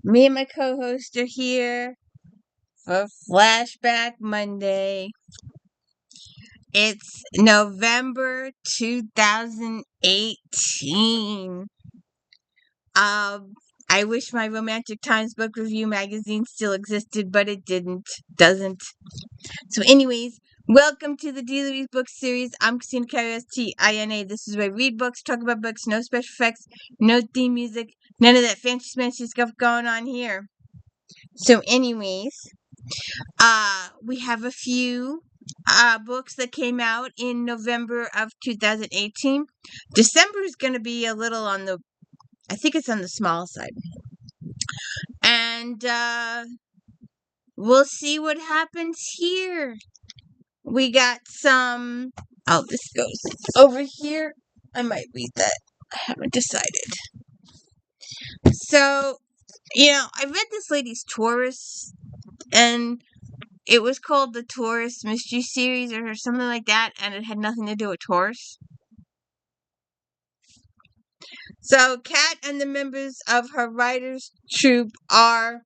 Me and my co-host are here for Flashback Monday. It's November 2018. Um, I wish my Romantic Times Book Review magazine still existed, but it doesn't. So anyways, welcome to the Daily Book Series. I'm Christina KRISTA. This is where I read books, talk about books, no special effects, no theme music, none of that fancy stuff going on here. So anyways, we have a few books that came out in November of 2018. December is going to be a little I think it's on the small side. And we'll see what happens here. We got this goes over here. I might read that. I haven't decided. So, I read this lady's Taurus, and it was called the Taurus Mystery Series or something like that, and it had nothing to do with Taurus. So, Kat and the members of her writers' troupe are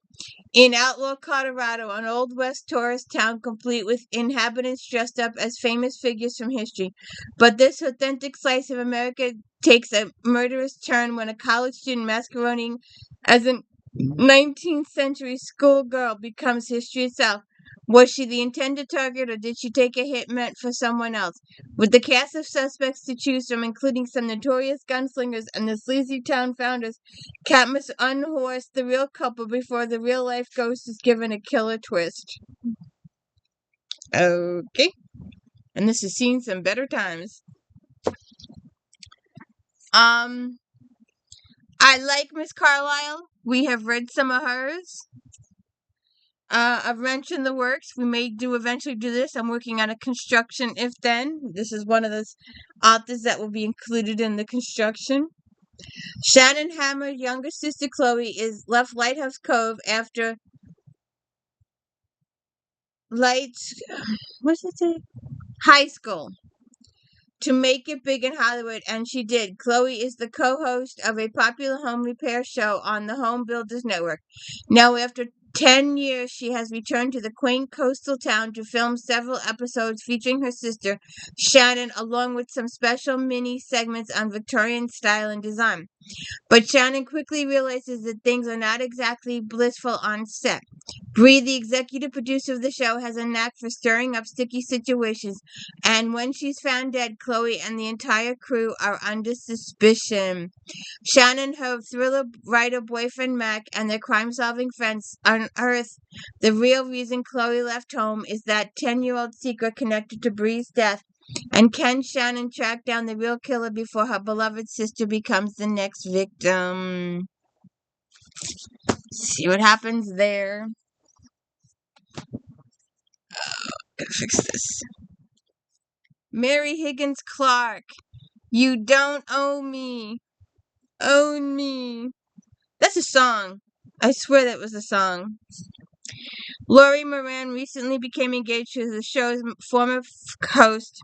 in Outlaw, Colorado, an old West tourist town complete with inhabitants dressed up as famous figures from history. But this authentic slice of America takes a murderous turn when a college student masquerading as a 19th century schoolgirl becomes history itself. Was she the intended target, or did she take a hit meant for someone else? With the cast of suspects to choose from, including some notorious gunslingers and the sleazy town founders, Kat must unhorse the real couple before the real-life ghost is given a killer twist. Okay. And this has seen some better times. I like Miss Carlisle. We have read some of hers. A Wrench in the Works. We may eventually do this. I'm working on a construction if then. This is one of those authors that will be included in the construction. Shannon Hammer's younger sister Chloe is left Lighthouse Cove after high school to make it big in Hollywood, and she did. Chloe is the co-host of a popular home repair show on the Home Builders Network. Now, after 10 years, she has returned to the quaint coastal town to film several episodes featuring her sister, Shannon, along with some special mini segments on Victorian style and design. But Shannon quickly realizes that things are not exactly blissful on set. Bree, the executive producer of the show, has a knack for stirring up sticky situations, and when she's found dead, Chloe and the entire crew are under suspicion. Shannon, her thriller writer boyfriend Mac, and their crime-solving friends unearth the real reason Chloe left home is that 10-year-old secret connected to Bree's death. And can Shannon track down the real killer before her beloved sister becomes the next victim? See what happens there. Gotta fix this. Mary Higgins Clark. You don't own me. Own me. That's a song. I swear that was a song. Lori Moran recently became engaged to the show's former host,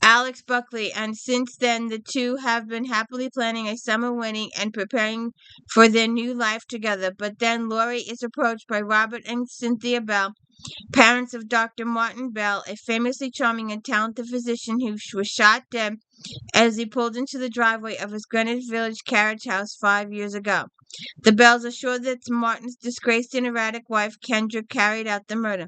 Alex Buckley, and since then the two have been happily planning a summer wedding and preparing for their new life together. But then Lori is approached by Robert and Cynthia Bell, parents of Dr. Martin Bell, a famously charming and talented physician who was shot dead as he pulled into the driveway of his Greenwich Village carriage house 5 years ago. The Bells are sure that Martin's disgraced and erratic wife, Kendra, carried out the murder.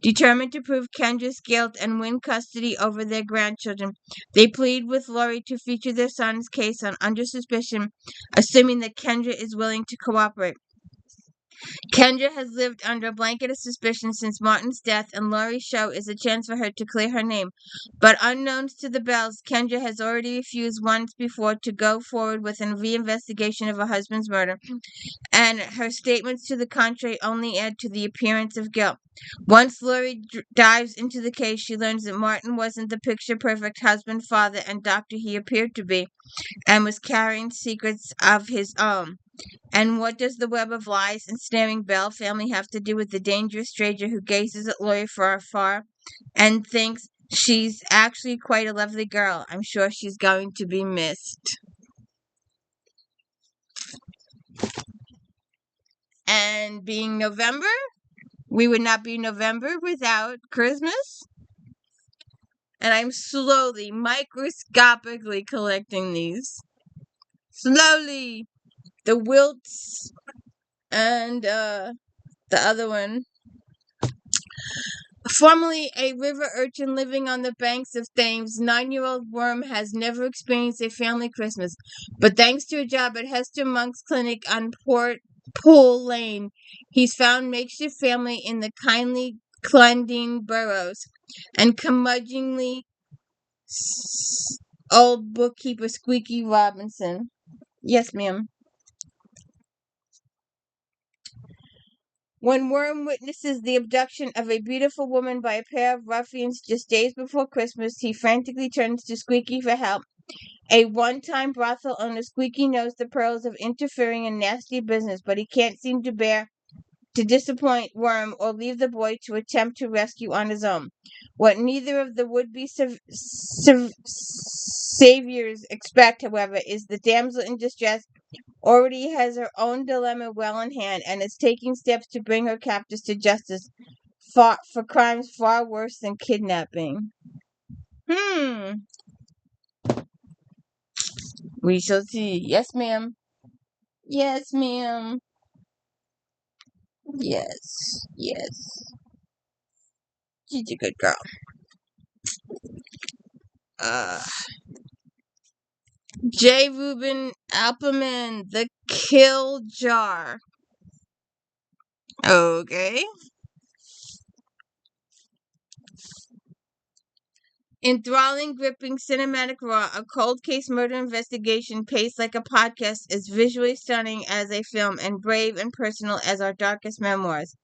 Determined to prove Kendra's guilt and win custody over their grandchildren, they plead with Lori to feature their son's case on Under Suspicion, assuming that Kendra is willing to cooperate. Kendra has lived under a blanket of suspicion since Martin's death, and Lori's show is a chance for her to clear her name. But unknowns to the Bells, Kendra has already refused once before to go forward with a reinvestigation of her husband's murder, and her statements to the contrary only add to the appearance of guilt. Once Lori dives into the case, she learns that Martin wasn't the picture-perfect husband, father, and doctor he appeared to be, and was carrying secrets of his own. And what does the web of lies and snaring Bell family have to do with the dangerous stranger who gazes at Lori from afar and thinks she's actually quite a lovely girl? I'm sure she's going to be missed. and being November, we would not be November without Christmas. And I'm slowly, microscopically collecting these. Slowly. The wilts and the other one. Formerly a river urchin living on the banks of Thames, 9-year-old Worm has never experienced a family Christmas. But thanks to a job at Hester Monk's clinic on Port Pool Lane, he's found makeshift family in the kindly Clendine Burrows and curmudgeonly old bookkeeper Squeaky Robinson. Yes, ma'am. When Worm witnesses the abduction of a beautiful woman by a pair of ruffians just days before Christmas, he frantically turns to Squeaky for help. A one-time brothel owner, Squeaky knows the perils of interfering in nasty business, but he can't seem to bear to disappoint Worm or leave the boy to attempt to rescue on his own. What neither of the would-be saviors expect, however, is the damsel in distress already has her own dilemma well in hand and is taking steps to bring her captors to justice for crimes far worse than kidnapping. We shall see. Yes, ma'am. Yes, ma'am. Yes. Yes. She's a good girl. J. Reuben Appleman, The Kill Jar. Okay. Enthralling, gripping, cinematic raw, a cold case murder investigation paced like a podcast is visually stunning as a film and brave and personal as our darkest memoirs.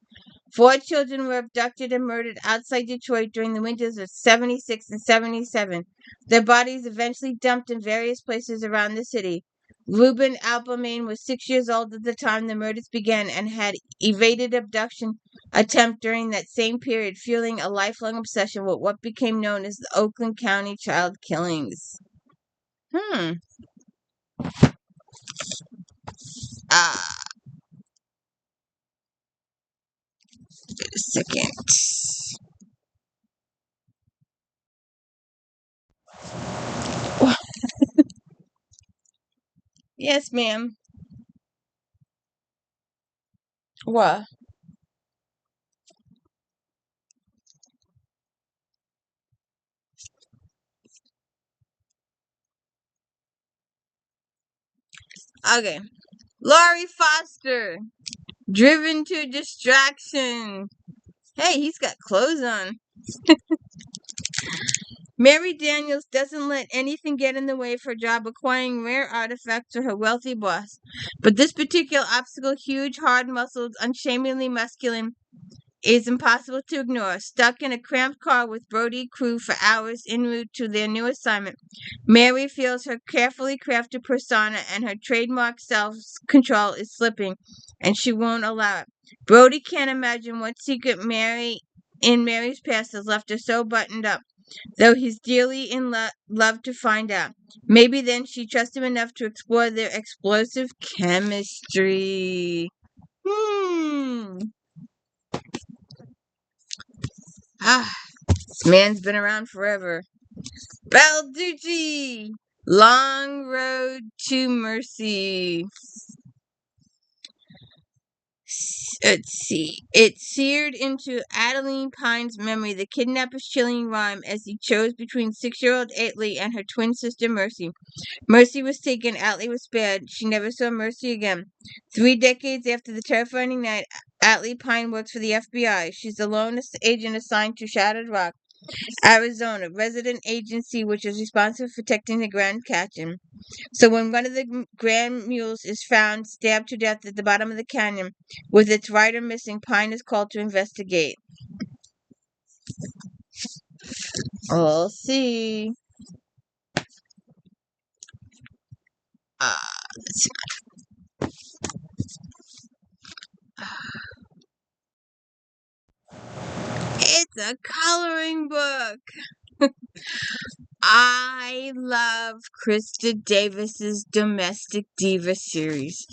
4 children were abducted and murdered outside Detroit during the winters of 76 and 77. Their bodies eventually dumped in various places around the city. Reuben Appleman was 6 years old at the time the murders began and had evaded abduction attempt during that same period, fueling a lifelong obsession with what became known as the Oakland County child killings. Wait a second. Yes, ma'am. What? Okay. Laurie Foster. Driven to distraction. Hey, he's got clothes on. Mary Daniels doesn't let anything get in the way of her job acquiring rare artifacts for her wealthy boss. But this particular obstacle, huge, hard-muscled, unshamingly masculine, is impossible to ignore. Stuck in a cramped car with Brody crew for hours en route to their new assignment, Mary feels her carefully crafted persona and her trademark self-control is slipping, and she won't allow it. Brody can't imagine what secret Mary's past has left her so buttoned up, though he's dearly in love to find out. Maybe then she trusts him enough to explore their explosive chemistry. This man's been around forever. BALDACCI! Long Road to Mercy. Let's see. It seared into Adeline Pine's memory the kidnapper's chilling rhyme as he chose between 6-year-old Atlee and her twin sister Mercy. Mercy was taken, Atlee was spared. She never saw Mercy again. 3 decades after the terrifying night, Atlee Pine works for the FBI. She's the lone agent assigned to Shattered Rock, Arizona, resident agency which is responsible for protecting the Grand Canyon. So when one of the Grand Mules is found stabbed to death at the bottom of the canyon, with its rider missing, Pine is called to investigate. We'll see. Let's see. It's a coloring book. I love Krista Davis's Domestic Diva series.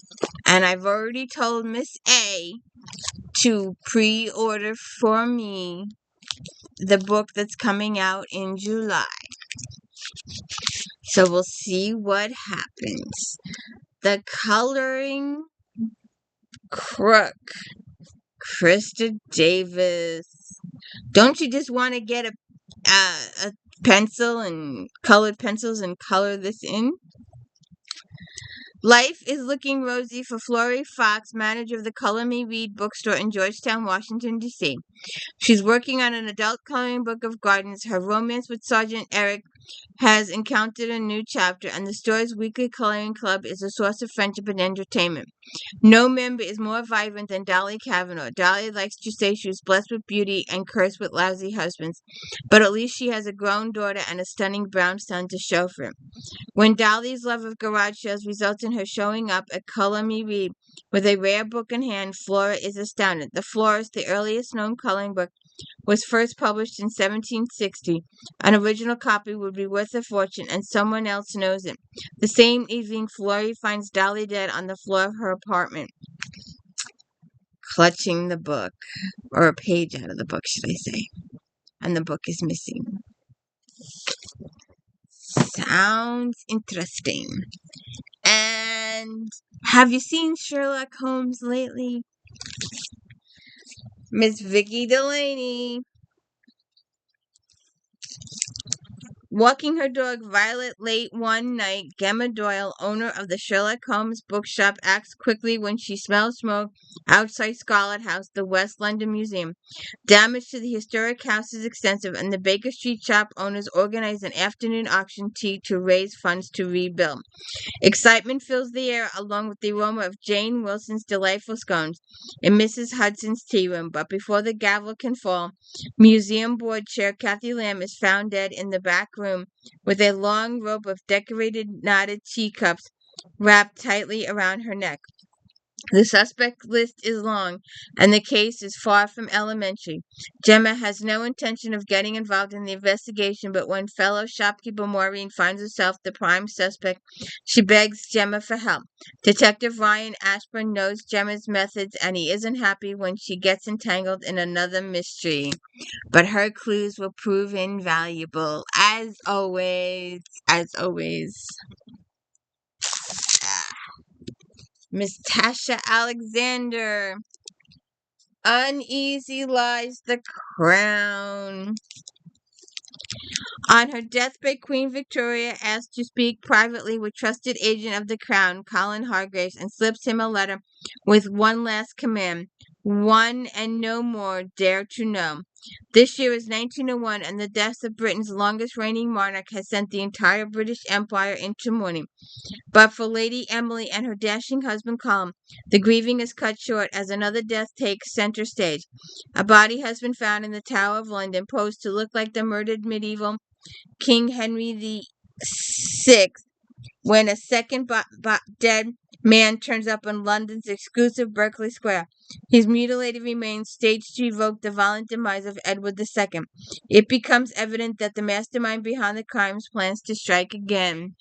And I've already told Miss A to pre-order for me the book that's coming out in July. So we'll see what happens. The Coloring Crook, KRISTA Davis. Don't you just want to get a pencil and colored pencils and color this in? Life is looking rosy for Flory Fox, manager of the Color Me Read bookstore in Georgetown, Washington, D.C. She's working on an adult coloring book of gardens. Her romance with Sergeant Eric has encountered a new chapter, and the store's weekly coloring club is a source of friendship and entertainment. No member is more vibrant than Dolly Kavanaugh. Dolly likes to say she was blessed with beauty and cursed with lousy husbands, but at least she has a grown daughter and a stunning brown son to show for it. When Dolly's love of garage sales results in her showing up at Color Me Read with a rare book in hand, Flora is astounded. The Florist, the earliest known coloring book, was first published in 1760. An original copy would be worth a fortune, and someone else knows it. The same evening, Florrie finds Dolly dead on the floor of her apartment, clutching the book, or a page out of the book, should I say. And the book is missing. Sounds interesting. And have you seen Sherlock Holmes lately? Miss Vicki Delaney walking her dog Violet late one night. Gemma Doyle, owner of the Sherlock Holmes bookshop, acts quickly when she smells smoke outside Scarlet House, the West London Museum. Damage to the historic house is extensive, and the Baker Street shop owners organize an afternoon auction tea to raise funds to rebuild. Excitement fills the air, along with the aroma of Jane Wilson's delightful scones in Mrs. Hudson's tea room. But before the gavel can fall, museum board chair Kathy Lamb is found dead in the back room with a long rope of decorated knotted teacups wrapped tightly around her neck. The suspect list is long, and the case is far from elementary. Gemma has no intention of getting involved in the investigation, but when fellow shopkeeper Maureen finds herself the prime suspect, she begs Gemma for help. Detective Ryan Ashburn knows Gemma's methods, and he isn't happy when she gets entangled in another mystery. But her clues will prove invaluable, as always. As always. Miss Tasha Alexander. Uneasy lies the crown. On her deathbed, Queen Victoria asked to speak privately with trusted agent of the crown, Colin Hargraves, and slips him a letter with one last command: one and no more dare to know. This year is 1901, and the death of Britain's longest reigning monarch has sent the entire British Empire into mourning. But for Lady Emily and her dashing husband Colin, the grieving is cut short as another death takes center stage. A body has been found in the Tower of London, posed to look like the murdered medieval King Henry VI, when a second dead man turns up in London's exclusive Berkeley Square. His mutilated remains staged to evoke the violent demise of Edward II. It becomes evident that the mastermind behind the crimes plans to strike again.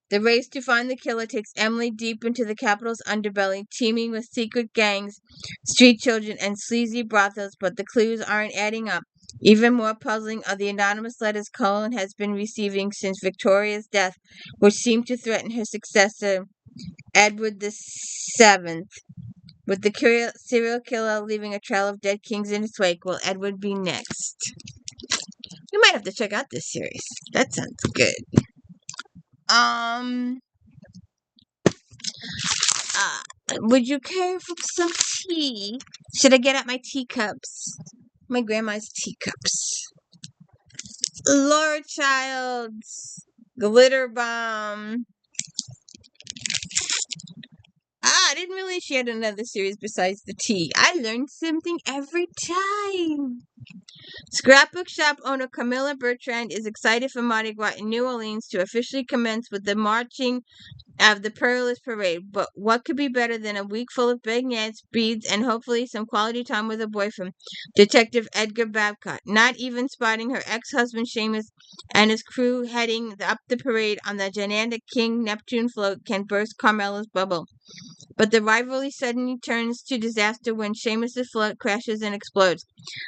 The race to find the killer takes Emily deep into the capital's underbelly, teeming with secret gangs, street children, and sleazy brothels, but the clues aren't adding up. Even more puzzling are the anonymous letters Colin has been receiving since Victoria's death, which seem to threaten her successor, Edward VII. With the serial killer leaving a trail of dead kings in his wake, will Edward be next? We might have to check out this series. That sounds good. Would you care for some tea? Should I get out my teacups? My grandma's teacups. Laura Child's Glitter Bomb. I didn't realize she had another series besides the T. I learned something every time. Scrapbook shop owner Camilla Bertrand is excited for Mardi Gras in New Orleans to officially commence with the marching of the Perilous Parade. But what could be better than a week full of beignets, beads, and hopefully some quality time with her boyfriend, Detective Edgar Babcock? Not even spotting her ex-husband Seamus and his crew heading up the parade on the gigantic King Neptune float can burst Carmela's bubble. But the rivalry suddenly turns to disaster when Seamus' float crashes and explodes,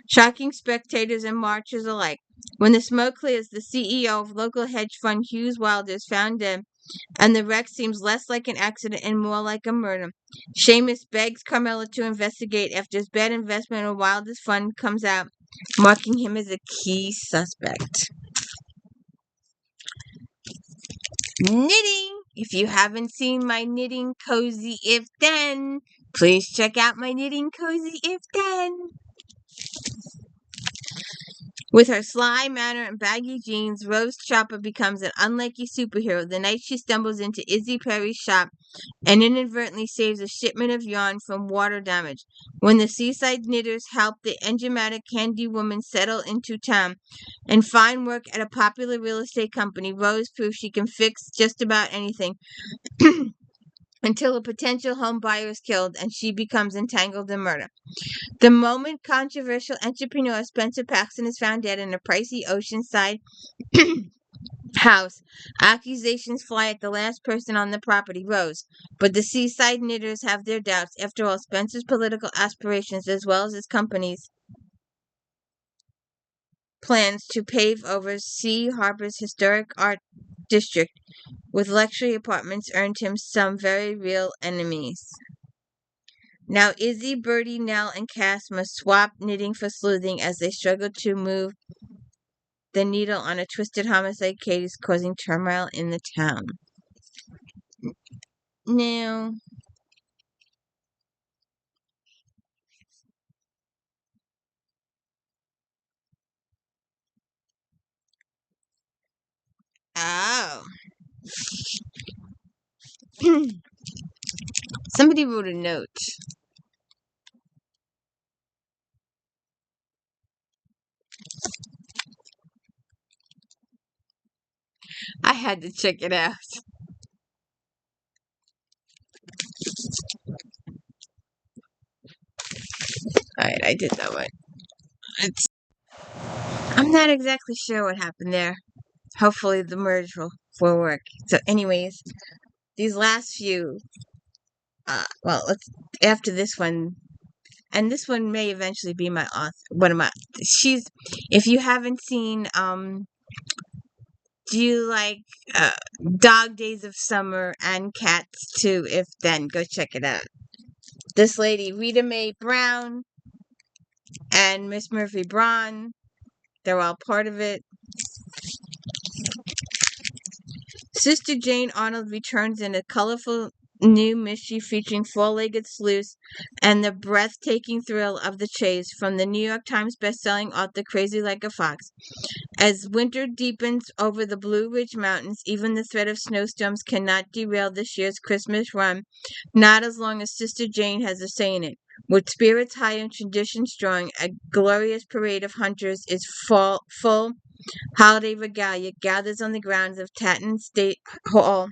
shocking spectators and marchers alike. When the smoke clears, the CEO of local hedge fund Hughes Wilder is found dead, and the wreck seems less like an accident and more like a murder. Seamus begs Carmela to investigate after his bad investment in Wilder's fund comes out, marking him as a key suspect. Knitting! If you haven't seen my knitting cozy if then, please check out my knitting cozy if then. With her sly manner and baggy jeans, Rose Chopper becomes an unlikely superhero the night she stumbles into Izzy Perry's shop and inadvertently saves a shipment of yarn from water damage. When the seaside knitters help the enigmatic Candy Woman settle into town and find work at a popular real estate company, Rose proves she can fix just about anything until a potential home buyer is killed and she becomes entangled in murder. The moment controversial entrepreneur Spencer Paxton is found dead in a pricey Oceanside house, accusations fly at the last person on the property, Rose. But the seaside knitters have their doubts. After all, Spencer's political aspirations, as well as his company's plans to pave over Sea Harbor's historic art district with luxury apartments, earned him some very real enemies. Now Izzy, Birdie, Nell, and Cass must swap knitting for sleuthing as they struggle to move the needle on a twisted homicide case causing turmoil in the town. Now, oh. Somebody wrote a note. I had to check it out. Alright, I did that one. I'm not exactly sure what happened there. Hopefully the merge will work. So anyways, these last few, let's, after this one, and this one may eventually be my author, one of my, if you haven't seen, do you like Dog Days of Summer and Cats too? If then, go check it out. This lady, Rita Mae Brown and Miss Murphy Braun, they're all part of it. Sister Jane Arnold returns in a colorful new mystery featuring four-legged sleuths and the breathtaking thrill of the chase from the New York Times bestselling author Crazy Like a Fox. As winter deepens over the Blue Ridge Mountains, even the threat of snowstorms cannot derail this year's Christmas run, not as long as Sister Jane has a say in it. With spirits high and tradition strong, a glorious parade of hunters is full holiday regalia gathers on the grounds of Tatton State Hall.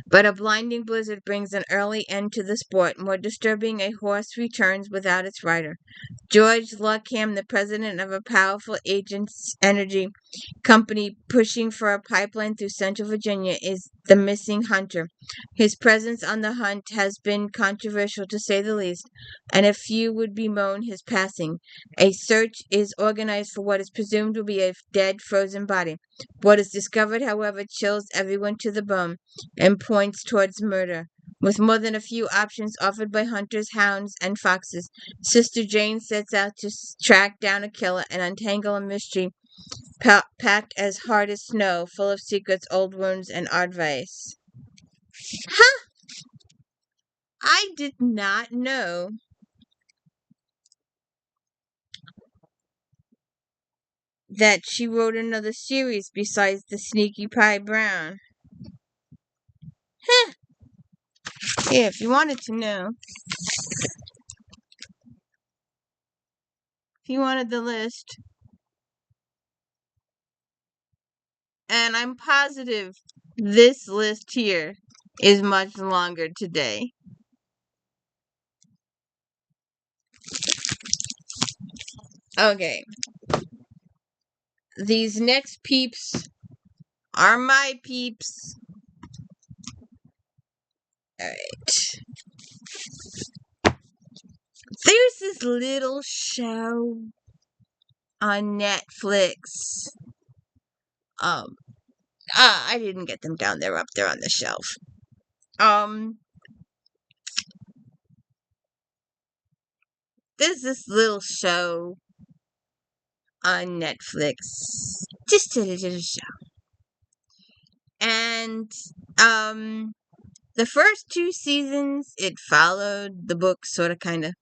But a blinding blizzard brings an early end to the sport. More disturbing, a horse returns without its rider. George Luckham, the president of a powerful agents energy company pushing for a pipeline through Central Virginia, is the missing hunter. His presence on the hunt has been controversial to say the least, and a few would bemoan his passing. A search is organized for what is presumed to be a dead, frozen body. What is discovered, however, chills everyone to the bone and points towards murder. With more than a few options offered by hunters, hounds, and foxes, Sister Jane sets out to track down a killer and untangle a mystery packed as hard as snow, full of secrets, old wounds, and advice. Huh! I did not know that she wrote another series besides the Sneaky Pie Brown. Huh! Yeah, if you wanted to know. If you wanted the list. And I'm positive this list here is much longer today. Okay. These next peeps are my peeps. Alright. There's this little show on Netflix. I didn't get them down there, up there on the shelf. There's this little show on Netflix. Just a little show. And, the first 2 seasons, it followed the book, sorta, kinda.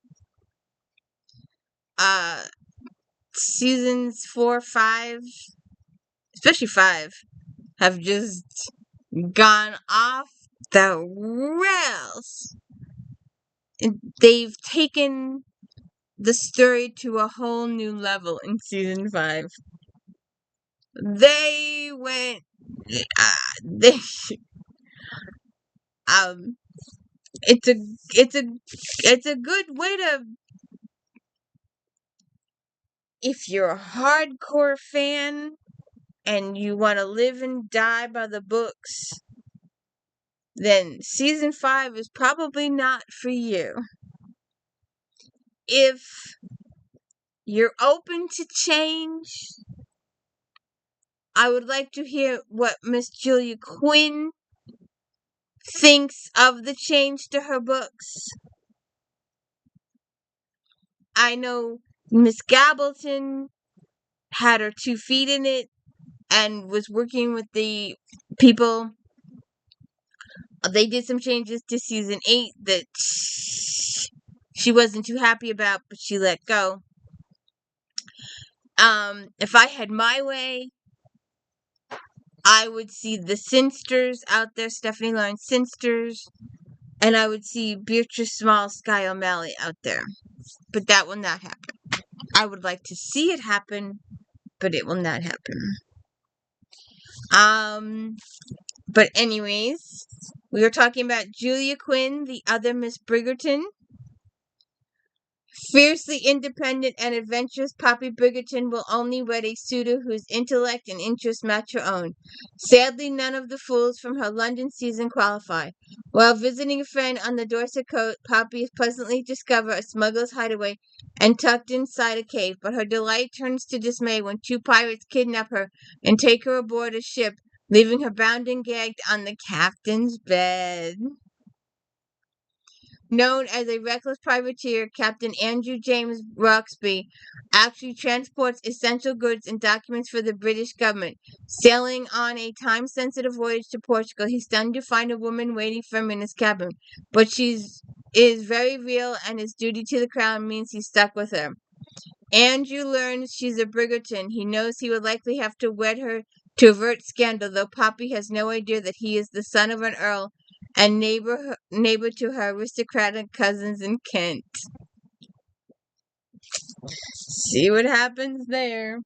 Seasons 4, 5, especially 5, have just gone off the rails. And they've taken the story to a whole new level in season 5. They went, they, it's a good way to, if you're a hardcore fan and you want to live and die by the books, then season 5 is probably not for you. If you're open to change, I would like to hear what Miss Julia Quinn thinks of the change to her books. I know Miss Gableton had her 2 feet in it and was working with the people. They did some changes to season 8 that she wasn't too happy about, but she let go. If I had my way, I would see the Sinsters out there, Stephanie Lauren Sinsters, and I would see Beatrice Small, Sky O'Malley out there. But that will not happen. I would like to see it happen, but it will not happen. But anyways, we were talking about Julia Quinn, the other Miss Bridgerton. Fiercely independent and adventurous Poppy Bridgerton will only wed a suitor whose intellect and interests match her own. Sadly, none of the fools from her London season qualify. While visiting a friend on the Dorset coast, Poppy is pleasantly discovered a smuggler's hideaway and tucked inside a cave, but her delight turns to dismay when 2 pirates kidnap her and take her aboard a ship, leaving her bound and gagged on the captain's bed. Known as a reckless privateer, Captain Andrew James Roxby actually transports essential goods and documents for the British government. Sailing on a time-sensitive voyage to Portugal, he's stunned to find a woman waiting for him in his cabin, but she is very real, and his duty to the crown means he's stuck with her. Andrew learns she's a Bridgerton. He knows he would likely have to wed her to avert scandal, though Poppy has no idea that he is the son of an earl and neighbor to her aristocratic cousins in Kent. See what happens there.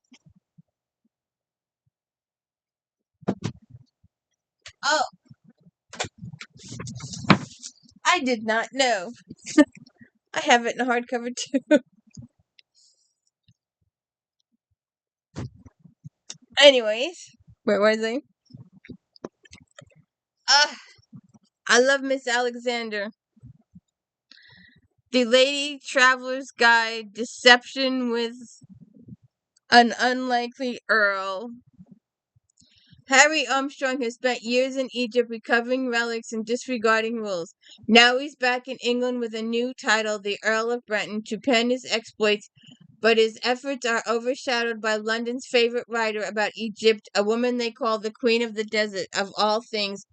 Oh, I did not know. I have it in hardcover too. Anyways, where was I? I love Miss Alexander. The Lady Traveler's Guide, Deception with an Unlikely Earl. Harry Armstrong has spent years in Egypt recovering relics and disregarding rules. Now he's back in England with a new title, the Earl of Brenton, to pen his exploits, but his efforts are overshadowed by London's favorite writer about Egypt, a woman they call the Queen of the Desert, of all things.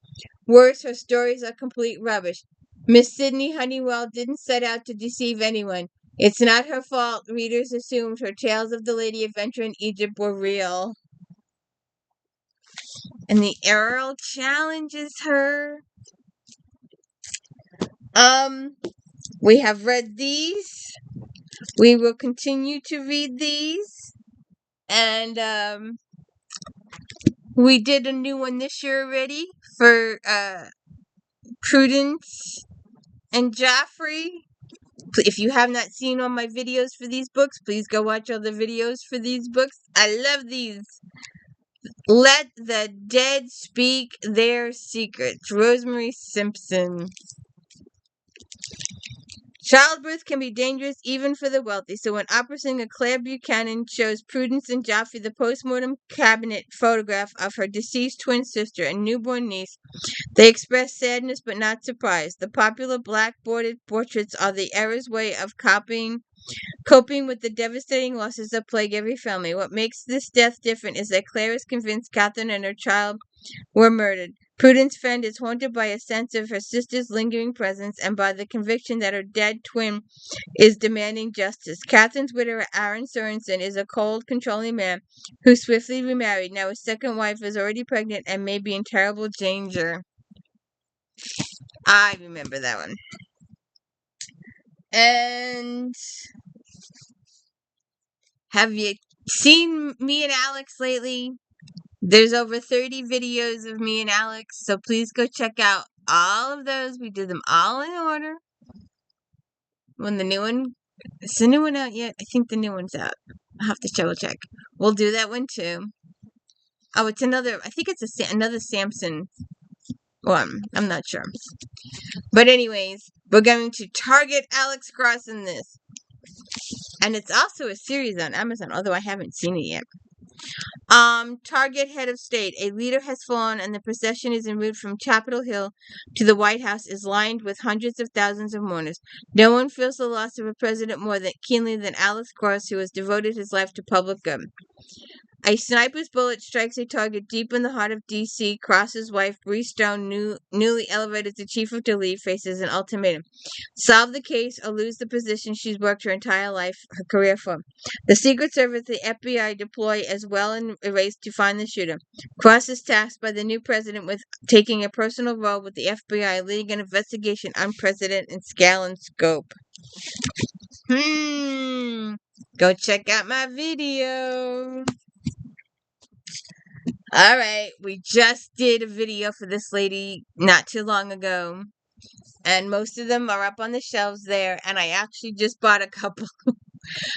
Worse, her stories are complete rubbish. Miss Sydney Honeywell didn't set out to deceive anyone. It's not her fault readers assumed her tales of the lady adventure in Egypt were real. And the Earl challenges her We have read these. We will continue to read these. And, we did a new one this year already for, Prudence and Joffrey. If you have not seen all my videos for these books, please go watch all the videos for these books. I love these. Let the Dead Speak Their Secrets. Rosemary Simpson. Childbirth can be dangerous even for the wealthy, so when opera singer Claire Buchanan shows Prudence and Joffrey the postmortem cabinet photograph of her deceased twin sister and newborn niece, they express sadness but not surprise. The popular black-bordered portraits are the era's way of coping with the devastating losses that plague every family. What makes this death different is that Claire is convinced Catherine and her child were murdered. Prudence's friend is haunted by a sense of her sister's lingering presence and by the conviction that her dead twin is demanding justice. Catherine's widower, Aaron Sorensen, is a cold, controlling man who swiftly remarried. Now his second wife is already pregnant and may be in terrible danger. I remember that one. And have you seen me and Alex lately? There's over 30 videos of me and Alex, so please go check out all of those. We did them all in order. When the new one, is the new one out yet? I think the new one's out. I'll have to double check. We'll do that one too. Oh, it's another, I think it's another Samson one. I'm not sure. But anyways, we're going to target Alex Cross in this. And it's also a series on Amazon, although I haven't seen it yet. Target head of state. A leader has fallen and the procession is en route from Capitol Hill to the White House is lined with hundreds of thousands of mourners. No one feels the loss of a president more keenly than Alex Cross, who has devoted his life to public good. A sniper's bullet strikes a target deep in the heart of D.C. Cross's wife, Bree Stone, newly elevated to chief of police, faces an ultimatum. Solve the case or lose the position she's worked her entire life, her career for. The Secret Service, the FBI deploy as well in a race to find the shooter. Cross is tasked by the new president with taking a personal role with the FBI, leading an investigation unprecedented in scale and scope. Go check out my video. Alright, we just did a video for this lady not too long ago. And most of them are up on the shelves there. And I actually just bought a couple.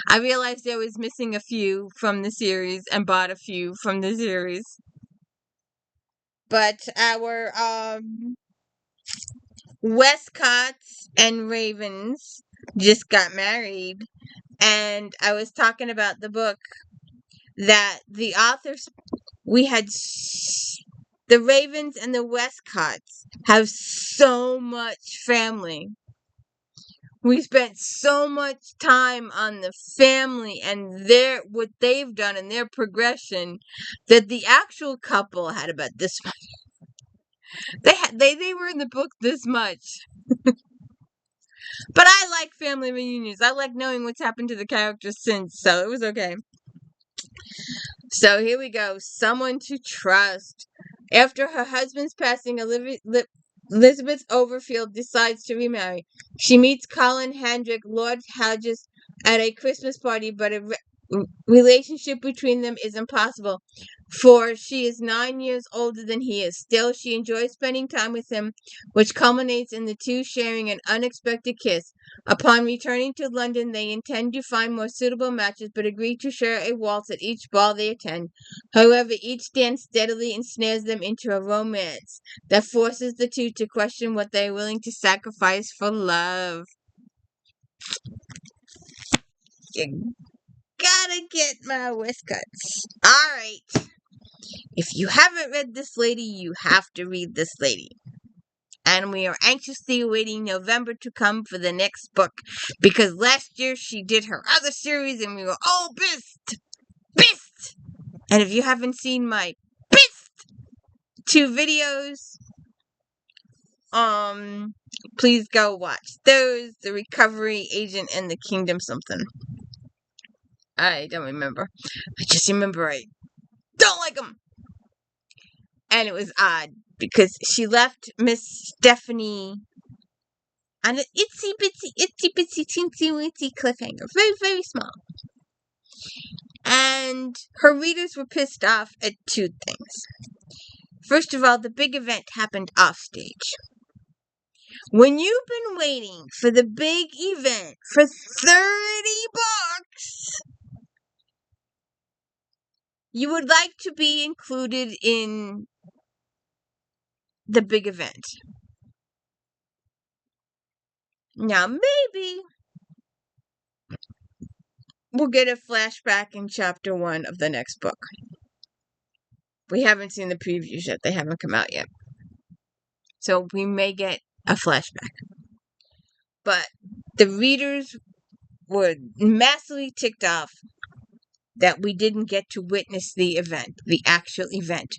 I realized I was missing a few from the series and bought a few from the series. But our Westcotts and Ravens just got married. And I was talking about the book that the authors... We had the Ravens and the Westcotts have so much family. We spent so much time on the family and what they've done and their progression that the actual couple had about this much. They were in the book this much. But I like family reunions. I like knowing what's happened to the characters since, so it was okay. So here we go. Someone to trust. After her husband's passing, Elizabeth Overfield decides to remarry. She meets Colin Hendrick, Lord Hodges, at a Christmas party, but a relationship between them is impossible, for she is 9 years older than he is. Still, she enjoys spending time with him, which culminates in the two sharing an unexpected kiss. Upon returning to London, they intend to find more suitable matches, but agree to share a waltz at each ball they attend. However, each dance steadily ensnares them into a romance that forces the two to question what they are willing to sacrifice for love. You gotta get my Westcotts. Alright. If you haven't read this lady, you have to read this lady. And we are anxiously awaiting November to come for the next book. Because last year she did her other series and we were all pissed. Pissed! And if you haven't seen my pissed 2 videos, please go watch those. The Recovery Agent and the Kingdom something. I don't remember. I just remember I don't like them. And it was odd because she left Miss Stephanie on an itsy bitsy teensy weensy cliffhanger. Very, very small. And her readers were pissed off at two things. First of all, the big event happened offstage. When you've been waiting for the big event for 30 books, you would like to be included in the big event. Now, maybe we'll get a flashback in chapter 1 of the next book. We haven't seen the previews yet. They haven't come out yet. So we may get a flashback. But the readers were massively ticked off that we didn't get to witness the event, the actual event.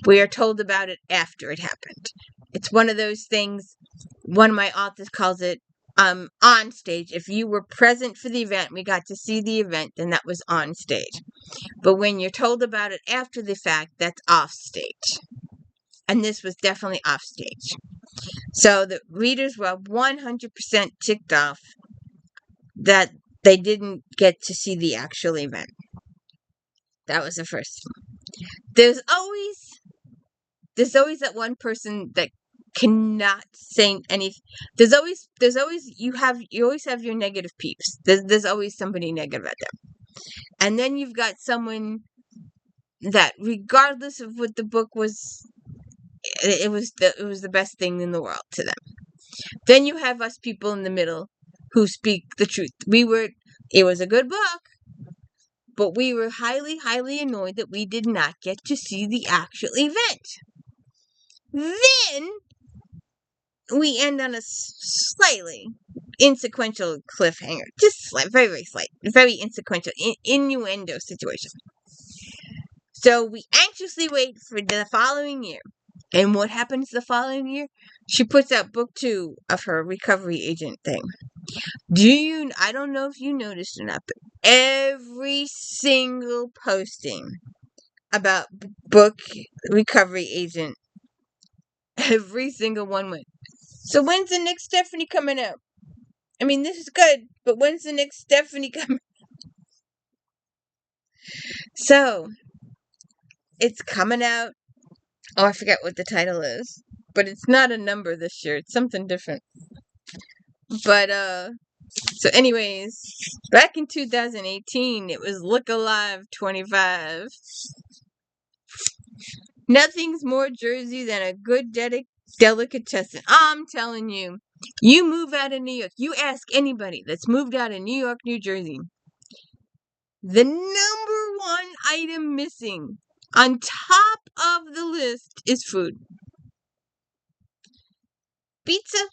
We are told about it after it happened. It's one of those things, one of my authors calls it on stage. If you were present for the event, we got to see the event, then that was on stage. But when you're told about it after the fact, that's off stage. And this was definitely off stage. So the readers were 100% ticked off that they didn't get to see the actual event. That was the first thing. There's always that one person that cannot say anything. There's always you always have your negative peeps. There's always somebody negative at them. And then you've got someone that, regardless of what the book was, it was the best thing in the world to them. Then you have us people in the middle who speak the truth. It was a good book, but we were highly, highly annoyed that we did not get to see the actual event. Then we end on a slightly insequential cliffhanger. Just very, very slight. Very insequential. Innuendo situation. So we anxiously wait for the following year. And what happens the following year? She puts out book 2 of her recovery agent thing. I don't know if you noticed or not, but every single posting about book recovery agent, every single one went, so when's the next Stephanie coming out? I mean, this is good, but when's the next Stephanie coming out? So, it's coming out. Oh, I forget what the title is. But it's not a number this year. It's something different. But, so anyways, back in 2018, it was Look Alive 25. Nothing's more Jersey than a good delicatessen. I'm telling you, you move out of New York. You ask anybody that's moved out of New York, New Jersey. The number one item missing on top of the list is food. Pizza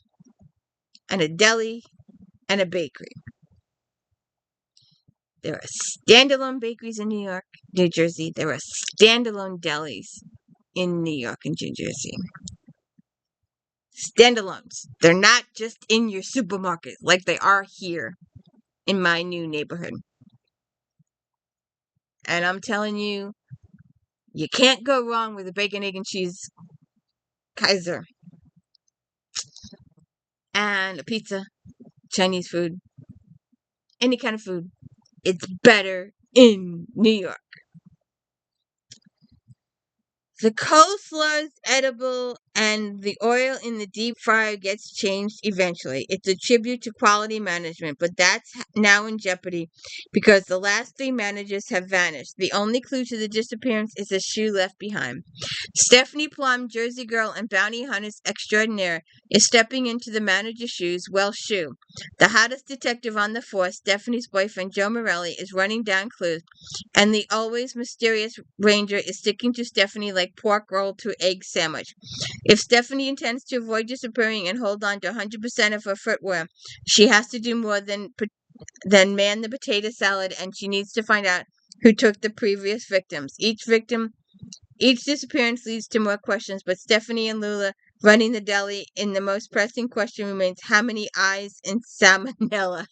and a deli and a bakery. There are standalone bakeries in New York, New Jersey. There are standalone delis in New York and New Jersey. Standalones. They're not just in your supermarket like they are here in my new neighborhood. And I'm telling you, you can't go wrong with a bacon, egg, and cheese Kaiser. And a pizza, Chinese food, any kind of food. It's better in New York. The coleslaw is edible and the oil in the deep fryer gets changed eventually. It's a tribute to quality management, but that's now in jeopardy because the last 3 managers have vanished. The only clue to the disappearance is a shoe left behind. Stephanie Plum, Jersey girl and bounty hunter extraordinaire, is stepping into the manager's shoes. Well, shoe. The hottest detective on the force, Stephanie's boyfriend Joe Morelli, is running down clues, and the always mysterious Ranger is sticking to Stephanie like pork roll to egg sandwich. If Stephanie intends to avoid disappearing and hold on to 100% of her footwear, she has to do more than man the potato salad, and she needs to find out who took the previous victims. Each disappearance leads to more questions, but Stephanie and Lula running the deli, in the most pressing question remains, how many eyes in salmonella?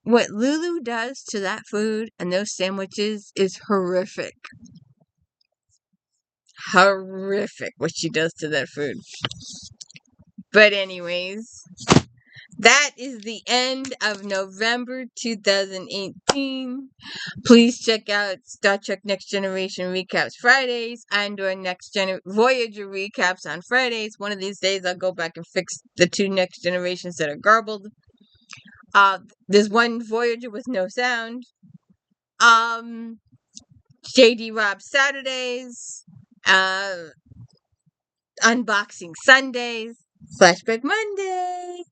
What Lulu does to that food and those sandwiches is horrific. Horrific what she does to that food. But anyways, that is the end of November 2018. Please check out Star Trek Next Generation Recaps Fridays and or Voyager Recaps on Fridays. One of these days I'll go back and fix the 2 Next Generations that are garbled. There's one Voyager with no sound. JD Rob Saturdays. Unboxing Sundays. Flashback Monday.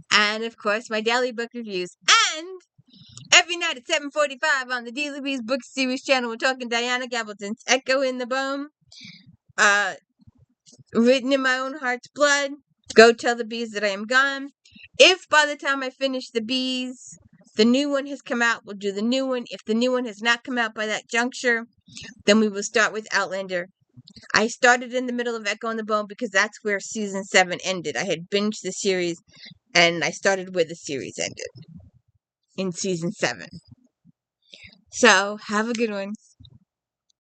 And of course my daily book reviews. And every night at 7:45 on the Daily Bees Book Series channel, we're talking Diana Gabaldon's Echo in the Boom. Written in my own heart's blood. Go tell the bees that I am gone. If by the time I finish the bees, the new one has come out, we'll do the new one. If the new one has not come out by that juncture, then we will start with Outlander. I started in the middle of Echo in the Boom because that's where season 7 ended. I had binged the series, and I started where the series ended. In season 7. So, have a good one.